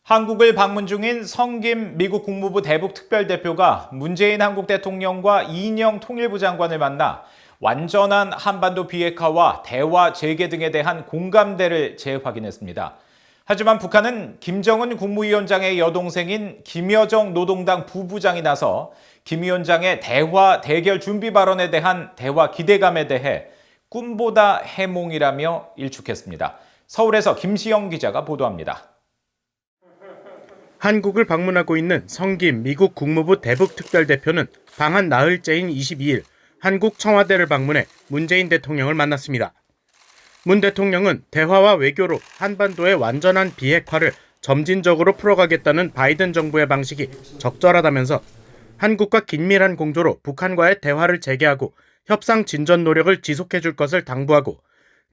한국을 방문 중인 성김 미국 국무부 대북 특별대표가 문재인 한국 대통령과 이인영 통일부 장관을 만나 완전한 한반도 비핵화와 대화 재개 등에 대한 공감대를 재확인했습니다. 하지만 북한은 김정은 국무위원장의 여동생인 김여정 노동당 부부장이 나서 김 위원장의 대화 대결 준비 발언에 대한 대화 기대감에 대해 꿈보다 해몽이라며 일축했습니다. 서울에서 김시영 기자가 보도합니다. 한국을 방문하고 있는 성김 미국 국무부 대북 특별대표는 방한 나흘째인 22일 한국 청와대를 방문해 문재인 대통령을 만났습니다. 문 대통령은 대화와 외교로 한반도의 완전한 비핵화를 점진적으로 풀어가겠다는 바이든 정부의 방식이 적절하다면서 한국과 긴밀한 공조로 북한과의 대화를 재개하고 협상 진전 노력을 지속해 줄 것을 당부하고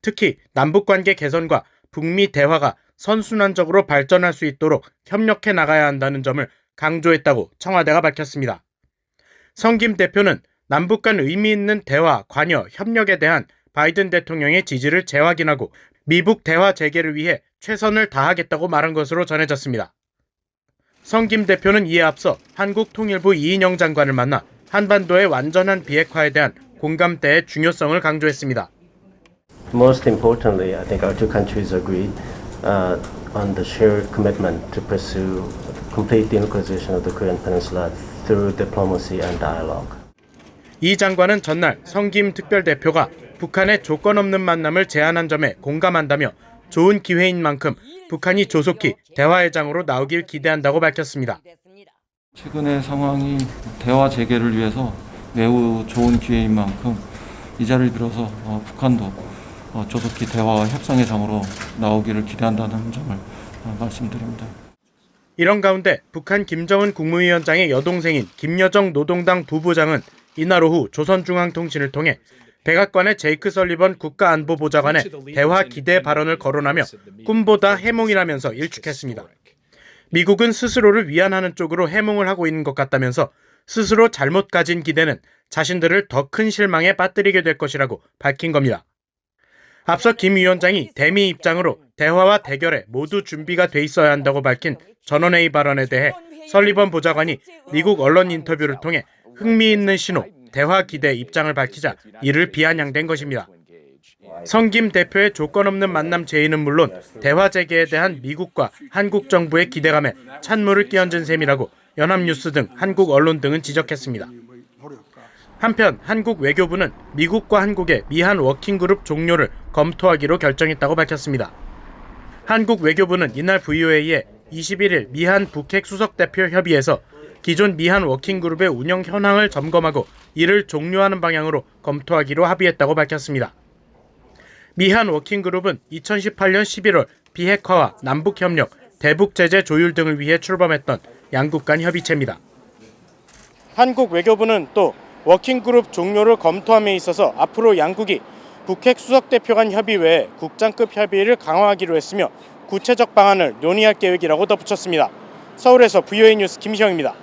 특히 남북관계 개선과 북미 대화가 선순환적으로 발전할 수 있도록 협력해 나가야 한다는 점을 강조했다고 청와대가 밝혔습니다. 성김 대표는 남북 간 의미 있는 대화, 관여, 협력에 대한 바이든 대통령의 지지를 재확인하고 미북 대화 재개를 위해 최선을 다하겠다고 말한 것으로 전해졌습니다. 성김 대표는 이에 앞서 한국 통일부 이인영 장관을 만나 한반도의 완전한 비핵화에 대한 공감대의 중요성을 강조했습니다. Most importantly, I think our two countries agreed on the shared commitment to pursue complete denuclearization of the Korean Peninsula through diplomacy and dialogue. 이 장관은 전날 성김 특별대표가 북한의 조건 없는 만남을 제안한 점에 공감한다며 좋은 기회인 만큼 북한이 조속히 대화회장으로 나오길 기대한다고 밝혔습니다. 최근의 상황이 대화 재개를 위해서 매우 좋은 기회인 만큼 이 자리를 빌어서 북한도 조속히 대화와 협상의 장으로 나오기를 기대한다는 점을 말씀드립니다. 이런 가운데 북한 김정은 국무위원장의 여동생인 김여정 노동당 부부장은 이날 오후 조선중앙통신을 통해 백악관의 제이크 설리번 국가안보보좌관의 대화 기대 발언을 거론하며 꿈보다 해몽이라면서 일축했습니다. 미국은 스스로를 위안하는 쪽으로 해몽을 하고 있는 것 같다면서 스스로 잘못 가진 기대는 자신들을 더 큰 실망에 빠뜨리게 될 것이라고 밝힌 겁니다. 앞서 김 위원장이 대미 입장으로 대화와 대결에 모두 준비가 돼 있어야 한다고 밝힌 전원회의 발언에 대해 설리번 보좌관이 미국 언론 인터뷰를 통해 흥미있는 신호, 대화 기대 입장을 밝히자 이를 비아냥댄 것입니다. 성김 대표의 조건 없는 만남 제의는 물론 대화 재개에 대한 미국과 한국 정부의 기대감에 찬물을 끼얹은 셈이라고 연합뉴스 등 한국 언론 등은 지적했습니다. 한편 한국 외교부는 미국과 한국의 미한 워킹그룹 종료를 검토하기로 결정했다고 밝혔습니다. 한국 외교부는 이날 VOA에 21일 미한 북핵 수석대표 협의에서 기존 미한 워킹그룹의 운영 현황을 점검하고 이를 종료하는 방향으로 검토하기로 합의했다고 밝혔습니다. 미한 워킹그룹은 2018년 11월 비핵화와 남북협력, 대북제재 조율 등을 위해 출범했던 양국 간 협의체입니다. 한국 외교부는 또 워킹그룹 종료를 검토함에 있어서 앞으로 양국이 북핵 수석대표 간 협의 외에 국장급 협의를 강화하기로 했으며 구체적 방안을 논의할 계획이라고 덧붙였습니다. 서울에서 VOA 뉴스 김시영입니다.